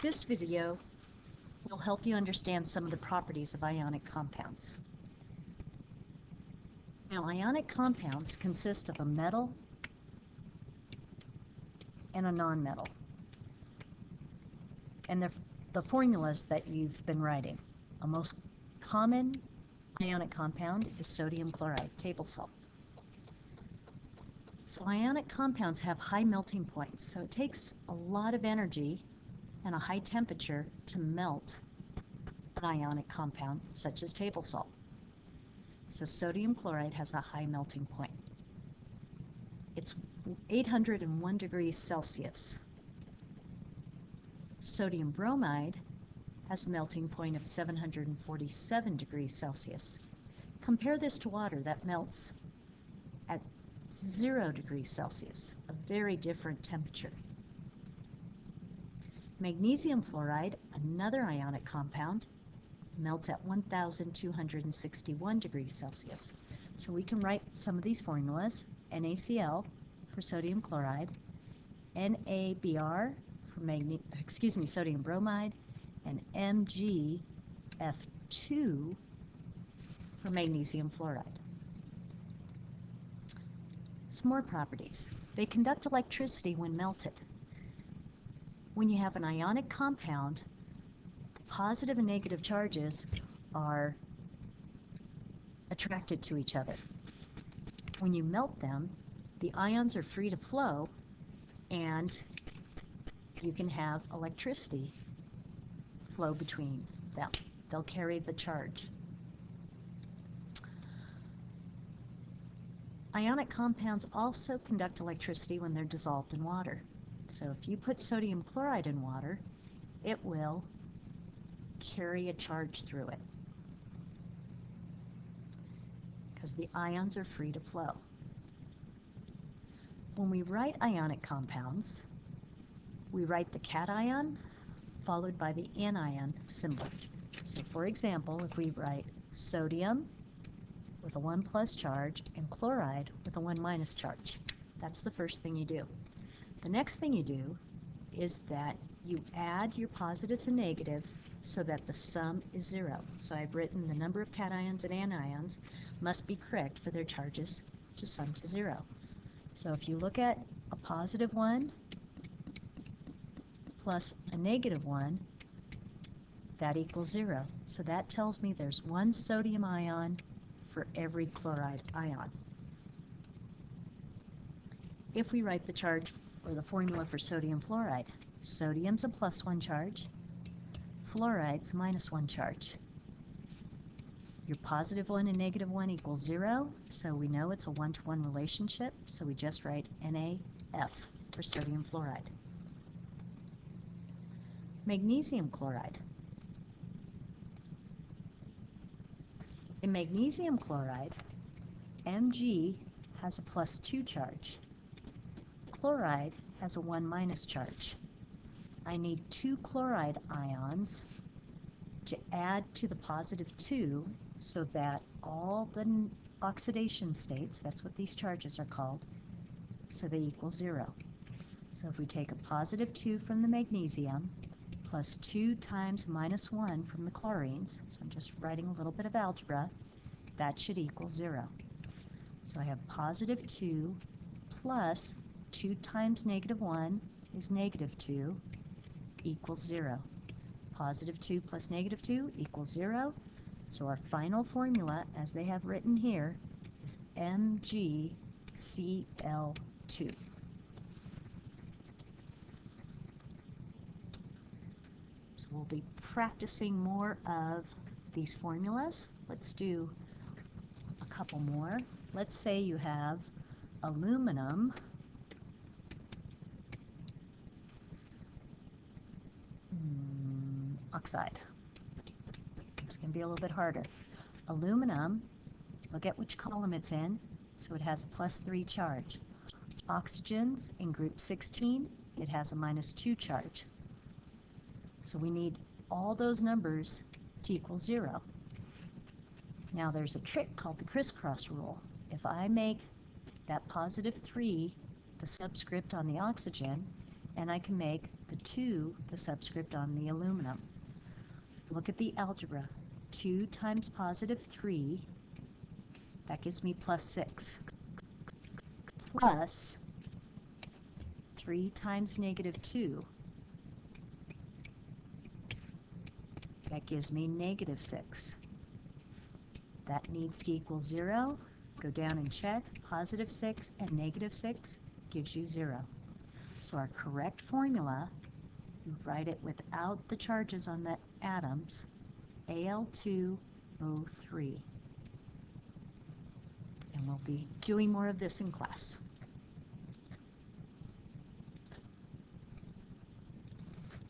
This video will help you understand some of the properties of ionic compounds. Now, ionic compounds consist of a metal and a nonmetal. And they're the formulas that you've been writing. A most common ionic compound is sodium chloride, table salt. So ionic compounds have high melting points, so it takes a lot of energy and a high temperature to melt an ionic compound, such as table salt. So sodium chloride has a high melting point. It's 801 degrees Celsius. Sodium bromide has a melting point of 747 degrees Celsius. Compare this to water that melts at 0 degrees Celsius, a very different temperature. Magnesium fluoride, another ionic compound, melts at 1,261 degrees Celsius. So we can write some of these formulas: NaCl for sodium chloride, NaBr for sodium bromide, and MgF2 for magnesium fluoride. Some more properties. They conduct electricity when melted. When you have an ionic compound, positive and negative charges are attracted to each other. When you melt them, the ions are free to flow, and you can have electricity flow between them. They'll carry the charge. Ionic compounds also conduct electricity when they're dissolved in water. So if you put sodium chloride in water, it will carry a charge through it because the ions are free to flow. When we write ionic compounds, we write the cation followed by the anion symbol. So for example, if we write sodium with a 1+ charge and chloride with a 1- charge, that's the first thing you do. The next thing you do is that you add your positives and negatives so that the sum is 0. So I've written the number of cations and anions must be correct for their charges to sum to 0. So if you look at a +1 plus a -1, that equals 0. So that tells me there's one sodium ion for every chloride ion. If we write the charge or the formula for sodium fluoride, sodium's a +1 charge, fluoride's a -1 charge. Your +1 and -1 equals 0, so we know it's a 1-to-1 relationship, so we just write NaF for sodium fluoride. Magnesium chloride. In magnesium chloride, Mg has a +2 charge. Chloride has a 1- charge. I need 2 chloride ions to add to the +2 so that all the oxidation states, that's what these charges are called, so they equal 0. So if we take a +2 from the magnesium plus 2 times -1 from the chlorines, so I'm just writing a little bit of algebra, that should equal 0. So I have +2 plus 2 times -1 is -2 equals 0. +2 plus -2 equals 0. So our final formula, as they have written here, is MgCl2. So we'll be practicing more of these formulas. Let's do a couple more. Let's say you have aluminum oxide. This can be a little bit harder. Aluminum, look at which column it's in, so it has a +3 charge. Oxygen's in group 16, it has a -2 charge. So we need all those numbers to equal 0. Now there's a trick called the crisscross rule. If I make that +3 the subscript on the oxygen, and I can make the the 2, the subscript on the aluminum. Look at the algebra. 2 times positive 3, that gives me plus 6. Plus 3 times negative 2, that gives me negative 6. That needs to equal 0. Go down and check. Positive 6 and negative 6 gives you 0. So our correct formula, you write it without the charges on the atoms, Al2O3. And we'll be doing more of this in class.